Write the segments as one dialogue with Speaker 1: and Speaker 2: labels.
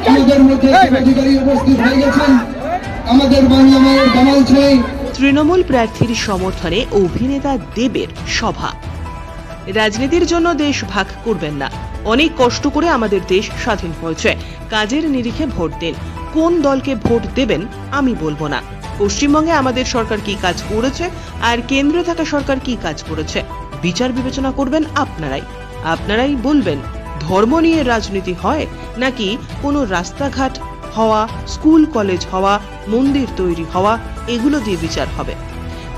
Speaker 1: আমাদের মধ্যে অধিকারী উপস্থিত হয়ে গেছেন, আমাদের বাংলা মায়ের দামাল ছেলে।
Speaker 2: তৃণমূল প্রার্থীর সমর্থনে অভিনেতা দেবের সভা। রাজনীতির জন্য দেশ ভাগ করবেন না, অনেক কষ্ট করে আমাদের দেশ স্বাধীন হয়েছে, কাজের নিরিখে ভোট দিন। কোন দলকে ভোট দেবেন আমি বলবো না। পশ্চিমবঙ্গে আমাদের সরকার কি কাজ করেছে আর কেন্দ্রে থাকা সরকার কি কাজ করেছে বিচার বিবেচনা করবেন আপনারাই বলবেন ধর্ম নিয়ে রাজনীতি হয় নাকি কোনো রাস্তাঘাট হওয়া, স্কুল কলেজ হওয়া, মন্দির তৈরি হওয়া, এগুলো দিয়ে বিচার হবে।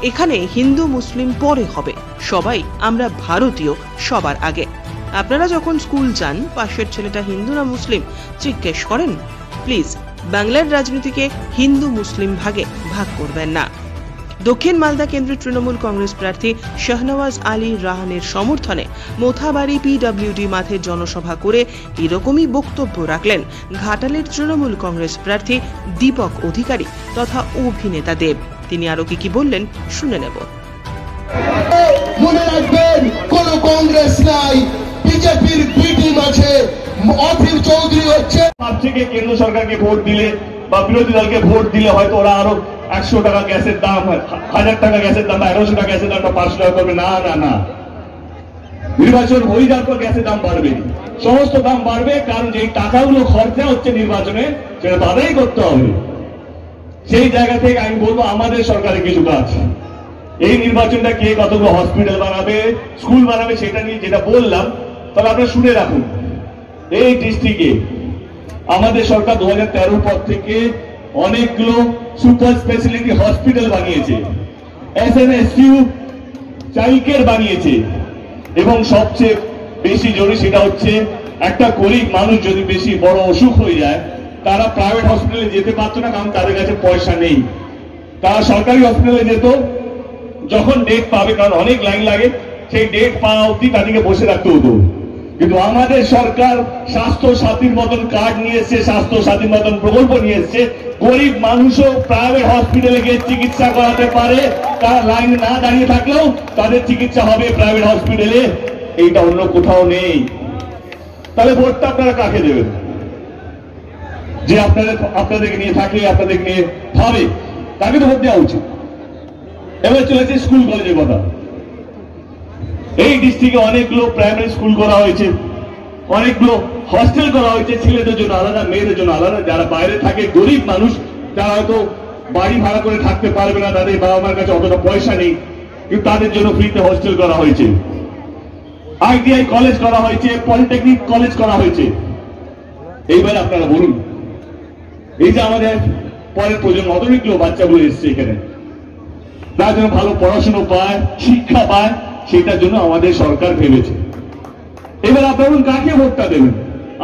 Speaker 2: এখানে হিন্দু মুসলিম পরে হবে, সবাই আমরা ভারতীয় সবার আগে। আপনারা যখন স্কুল যান পাশের ছেলেটা হিন্দু না মুসলিম জিজ্ঞেস করেন? প্লিজ বাংলার রাজনীতিকে হিন্দু মুসলিম ভাগে ভাগ করবেন না। দক্ষিণ মালদা কেন্দ্রের তৃণমূল কংগ্রেস প্রার্থী শাহনওয়াজ আলী রাহানের সমর্থনে মোথাবাড়ি পিডব্লিউডি মাঠে জনসভা করে এরকমই বক্তব্য রাখলেন ঘাটালের তৃণমূল কংগ্রেস প্রার্থী দীপক অধিকারী তথা অভিনেতা দেব। তিনি আরো কি বললেন শুনে নেব।
Speaker 1: মনে রাখবেন, কোন কংগ্রেস নাই, বিজেপির বি টিম আছে, অধীর চৌধুরী হচ্ছে।
Speaker 3: থেকে কেন্দ্র সরকারকে ভোট দিলে বা বিরোধী দলকে ভোট দিলে হয়তো ওরা আরো 100 টাকা গ্যাসের দাম, 1000 টাকা গ্যাসের দাম, 1100 টাকা গ্যাসের দামটা 500 টাকা করবে। না না না, নির্বাচন হয়ে যাওয়ার পর গ্যাসের দাম বাড়বে, সমস্ত দাম বাড়বে, কারণ যে টাকাগুলো খরচা হচ্ছে নির্বাচনে সেটা তাদেরই করতে হবে। সেই জায়গা থেকে আমি বলবো আমাদের সরকারের কিছু কাজ, এই নির্বাচনটা কে কতগুলো হসপিটাল বানাবে, স্কুল বানাবে, সেটা নিয়ে যেটা বললাম, তবে আপনারা শুনে রাখুন। এই ডিস্ট্রিক্টে আমাদের সরকার 2013 পর থেকে অনেকগুলো সুপার স্পেশালিটি হসপিটাল বানিয়েছে, এসএনএসইউ চাইল্ড কেয়ার বানিয়েছে, এবং সবচেয়ে বেশি জরুরি সেটা হচ্ছে একটা গরিব মানুষ যদি বেশি বড় অসুখ হয়ে যায় তারা প্রাইভেট হসপিটালে যেতে পারতো না, কারণ তাদের কাছে পয়সা নেই। তারা সরকারি হসপিটালে যেত, যখন ডেট পাবে, কারণ অনেক লাইন লাগে, সেই ডেট পাওয়া অবধি তাদেরকে বসে রাখতে হতো। কিন্তু আমাদের সরকার স্বাস্থ্য সাথীর মতন কার্ড নিয়ে এসছে, স্বাস্থ্য সাথীর মতন প্রকল্প নিয়ে এসছে, গরিব মানুষও প্রাইভেট হসপিটালে গিয়ে চিকিৎসা করাতে পারে, তারা লাইনে না দাঁড়িয়ে থাকলেও তাদের চিকিৎসা হবে প্রাইভেট হসপিটালে। এইটা অন্য কোথাও নেই। তাহলে ভোটটা আপনারা কাকে দেবেন? যে আপনাদেরকে নিয়ে থাকে, আপনাদেরকে নিয়ে ভাবে, তাকে তো ভোট দেওয়া উচিত। এবার চলেছে স্কুল কলেজের কথা। এই ডিস্ট্রিক্টে অনেকগুলো প্রাইমারি স্কুল করা হয়েছে, অনেকগুলো হস্টেল করা হয়েছে, ছেলেদের জন্য আলাদা, মেয়েদের জন্য আলাদা। যারা বাইরে থাকে, গরিব মানুষ, যারা হয়তো বাড়ি ভাড়া করে থাকতে পারবে না, তাদের বাবা মার কাছে অতটা পয়সা নেই, কিন্তু তাদের জন্য ফ্রিতে হস্টেল করা হয়েছে, আইটিআই কলেজ করা হয়েছে, পলিটেকনিক কলেজ করা হয়েছে। এইবার আপনারা বলুন, এই যে আমাদের পরের প্রজন্ম অনেকগুলো বাচ্চাগুলো এসছে এখানে, তারা যেন ভালো পড়াশুনো পায়, শিক্ষা পায়, সেটার জন্য আমাদের সরকার ভেবেছে। এবার আপনারা কাকে ভোটটা দেবেন?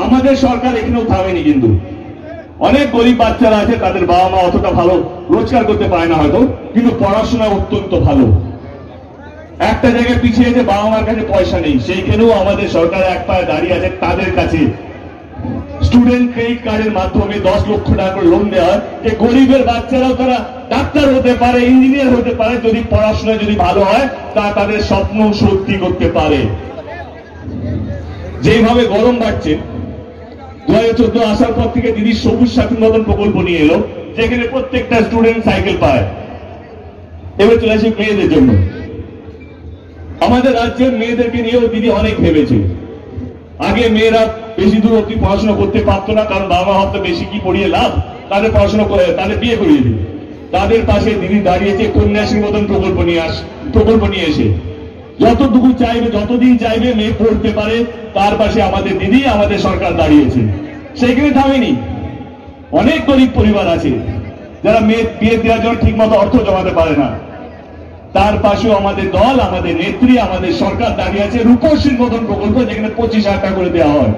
Speaker 3: আমাদের সরকার এখানেও থামেনি, কিন্তু অনেক গরিব বাচ্চারা আছে, তাদের বাবা মা অতটা ভালো রোজগার করতে পারে না হয়তো, কিন্তু পড়াশোনা অত্যন্ত ভালো। একটা জায়গায় পিছিয়ে যে বাবা মার কাছে পয়সা নেই, সেইখানেও আমাদের সরকার এক পায়ে দাঁড়িয়ে আছে, তাদের কাছে স্টুডেন্ট ক্রেডিট কার্ডের মাধ্যমে 10 লক্ষ টাকা করে লোন দেওয়া হয়, যে গরিবের বাচ্চারাও তারা ডাক্তার হতে পারে, ইঞ্জিনিয়ার হতে পারে, যদি পড়াশোনা যদি ভালো হয়, তা তাদের স্বপ্ন সত্যি করতে পারে। যেভাবে গরম বাড়ছে, 2014 আসার পর থেকে দিদি সবুজ সাথীর মতন প্রকল্প নিয়ে এলো, যেখানে প্রত্যেকটা স্টুডেন্ট সাইকেল পায়। এবার চলে আসি মেয়েদের জন্য। আমাদের রাজ্যের মেয়েদেরকে নিয়েও দিদি অনেক ভেবেছে। আগে মেয়েরা বেশি দূর অব্দি পড়াশোনা করতে পারতো না, কারণ বাবা ভাবতো বেশি কি পড়িয়ে লাভ, তাদের পড়াশোনা করে তাদের বিয়ে করিয়ে দিই। তাদের পাশে দিদি দাঁড়িয়েছে কন্যাশ্রীর মতন প্রকল্প নিয়ে এসে, যতটুকু চাইবে, যতদিন চাইবে মেয়ে পড়তে পারে, তার পাশে আমাদের দিদি, আমাদের সরকার দাঁড়িয়েছে। সেখানে থামেনি। অনেক গরিব পরিবার আছে যারা মেয়ে বিয়ে দেওয়ার জন্য ঠিক মতো অর্থ জমাতে পারে না, তার পাশেও আমাদের দল, আমাদের নেত্রী, আমাদের সরকার দাঁড়িয়ে আছে। রূপশ্রীর মতন প্রকল্প, যেখানে 25,000 টাকা করে দেওয়া হয়।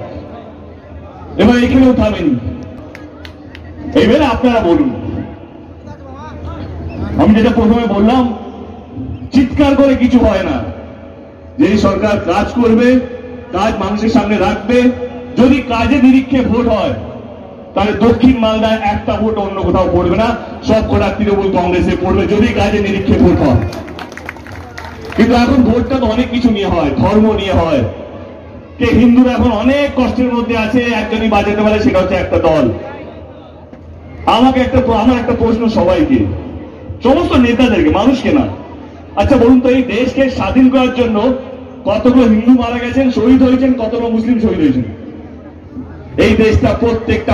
Speaker 3: এবার এখানেও থামেনি। এবারে আপনারা বলুন, আমি যেটা প্রথমে বললাম, চিৎকার করে কিছু হয় না। যে সরকার কাজ করবে, কাজ মানুষের সামনে রাখবে, যদি কাজে নিরীক্ষে ভোট হয়, তাহলে দক্ষিণ মালদায় একটা ভোট অন্য কোথাও পড়বে না, সব কটা তৃণমূল কংগ্রেসে পড়বে, যদি কাজে নিরীক্ষে ভোট হয়। কিন্তু এখন ভোটটা তো অনেক কিছু নিয়ে হয়, ধর্ম নিয়ে হয়। কে হিন্দুরা এখন অনেক কষ্টের মধ্যে আছে, একজনই বাঁচাতে পারে, সেটা হচ্ছে একটা দল। আমার একটা প্রশ্ন সবাইকে, সমস্ত নেতাদেরকে, মানুষকে না, আচ্ছা বলুন তো, এই দেশকে স্বাধীন করার জন্য কতগুলো হিন্দু মারা গেছেন, শহীদ হয়েছেন, কতগুলো মুসলিম শহীদ হয়েছেন? এই দেশটা প্রত্যেকটা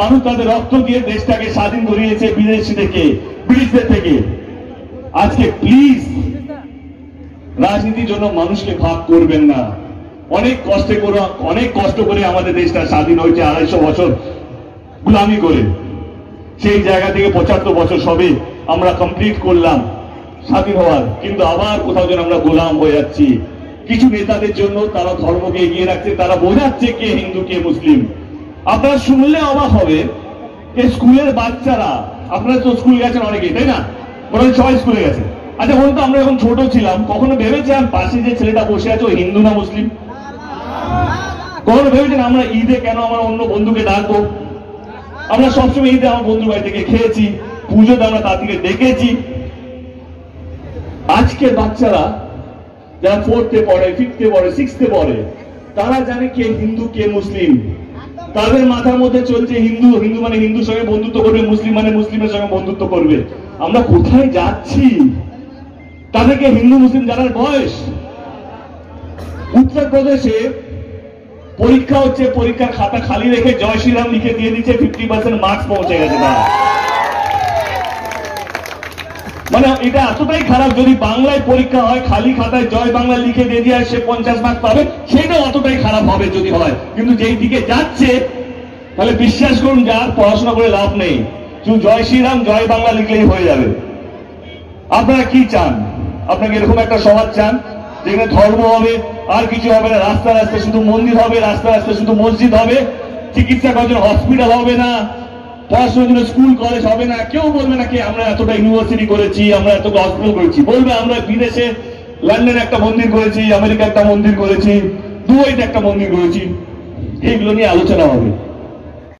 Speaker 3: মানুষ তাদের রক্ত দিয়ে দেশটাকে স্বাধীন করিয়েছে বিদেশি থেকে, ব্রিটিশদের থেকে। আজকে প্লিজ রাজনীতির জন্য মানুষকে ভাগ করবেন না। অনেক কষ্ট করে আমাদের দেশটা স্বাধীন হয়েছে, 250 বছর গোলামি করে। সেই জায়গা থেকে 75 বছর সবে আমরা কমপ্লিট করলাম স্বাধীন হওয়ার, কিন্তু আবার কোথাও যেন আমরা গোলাম হয়ে যাচ্ছি কিছু নেতাদের জন্য। তারা ধর্মকে এগিয়ে রাখছে, তারা বোঝাচ্ছে কে হিন্দু কে মুসলিম। আপনারা শুনলে অবাক হবে, এই স্কুলের বাচ্চারা, আপনারা তো স্কুল গেছেন অনেকেই, তাই না? ওরা সবাই স্কুলে গেছে। আচ্ছা বলুন তো, আমরা যখন ছোট ছিলাম কখনো ভেবেছিলাম পাশে যে ছেলেটা বসে আছে ও হিন্দু না মুসলিম? কখনো ভেবেছেন আমরা ঈদে কেন আমার অন্য বন্ধুকে ডাকবো? আমরা সবসময় ঈদে আমার বন্ধুর বাড়ি থেকে খেয়েছি, পুজোতে আমরা তার থেকে ডেকেছি। আজকের বাচ্চারা যারা 4th-এ পড়ে, 5th-এ পড়ে, 6th-এ পড়ে, তারা জানে কে হিন্দু কে মুসলিম। তাদের মাথার মধ্যে চলছে হিন্দু মানে হিন্দুর সঙ্গে বন্ধুত্ব করবে, মুসলিম মানে মুসলিমের সঙ্গে বন্ধুত্ব করবে। আমরা কোথায় যাচ্ছি? তাদেরকে হিন্দু মুসলিম জানার বয়স। উত্তরপ্রদেশে পরীক্ষা হচ্ছে, পরীক্ষার খাতা খালি রেখে জয় শ্রীরাম লিখে দিয়ে দিচ্ছে, 50% মার্কস পৌঁছে গেছে তারা। মানে এটা এতটাই খারাপ, যদি বাংলায় পরীক্ষা হয় খালি খাতায় জয় বাংলা লিখে দিয়ে দিয়ে সে 50 মার্ক পাবে, সেটা অতটাই খারাপ হবে যদি হয়। কিন্তু যেই দিকে যাচ্ছে, তাহলে বিশ্বাস করুন যার পড়াশোনা করে লাভ নেই, শুধু জয় শ্রীরাম জয় বাংলা লিখলেই হয়ে যাবে। আপনারা কি চান? আপনাকে এরকম একটা সমাজ চান যেখানে ধর্ম হবে আর কিছু হবে না, রাস্তা রাস্তায় শুধু মন্দির হবে, রাস্তা রাস্তায় শুধু মসজিদ হবে, চিকিৎসা করার জন্য হসপিটাল হবে না, পড়াশোনার জন্য স্কুল কলেজ হবে না। কেউ বলবে না কি আমরা এতটা ইউনিভার্সিটি করেছি, আমরা এতটা হসপিটাল করেছি। বলবে আমরা বিদেশে লন্ডনে একটা মন্দির করেছি, আমেরিকা একটা মন্দির করেছি, দুবাইতে একটা মন্দির করেছি। এইগুলো নিয়ে আলোচনা হবে।